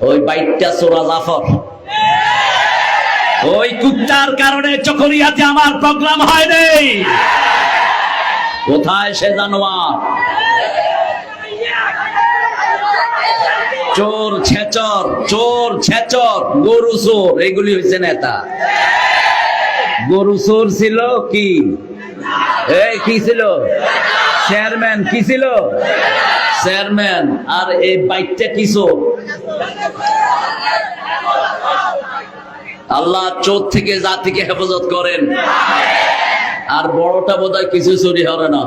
ওই বাইটটা সোরা জাফর, ওই কুত্তার কারণে চকরিয়াতে আমার প্রোগ্রাম হয় নাই। কোথায় সে জানোয়ার? চোর ছেচর, চোর ছেচর, গরু চোর, এগুলি হয়েছে নেতা। গরু চোর ছিল কি, এই কি ছিল? চেয়ারম্যান। কি ছিল? চেয়ারম্যান। আর এই বাইকটা কি চোর? আল্লাহ চোর থেকে জাতিকে হেফাজত করেন। আর বড়টা বোধহয় কিছু চুরি হবে না।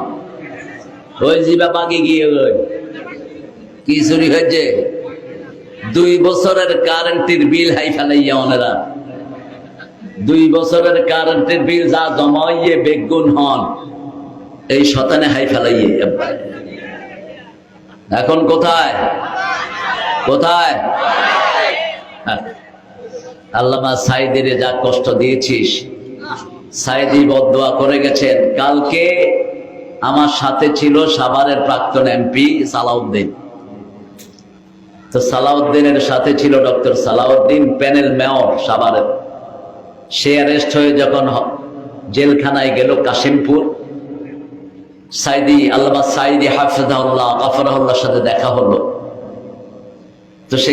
ওই জিবা বাগে গিয়ে কি চুরি হয়েছে? 2 বছরের কারেন্টের বিল হাই ফেলাইয়া ওনারা 2 বছরের কারেন্টের বিল যা জমাইয়ে বেগুন হন, এই শতানে হাই ফেলাইয়ে। এখন কোথায় কোথায়? আল্লামা সাইদির যা কষ্ট দিয়েছিস, সাইদি বদদোয়া করে গেছেন। কালকে আমার সাথে ছিল সাভারের প্রাক্তন এমপি সালাউদ্দিন। তো সালাউদ্দিনের সাথে ছিল ডক্টর সালাউদ্দিন, প্যানেল মেয়র সাভারের। সে অ্যারেস্ট হয়ে যখন জেলখানায় গেল কাশিমপুর, সাইদি আল্লামা সাইদি হাফিজাহুল্লাহ গাফরাহুল্লাহর সাথে দেখা হলো। তো সে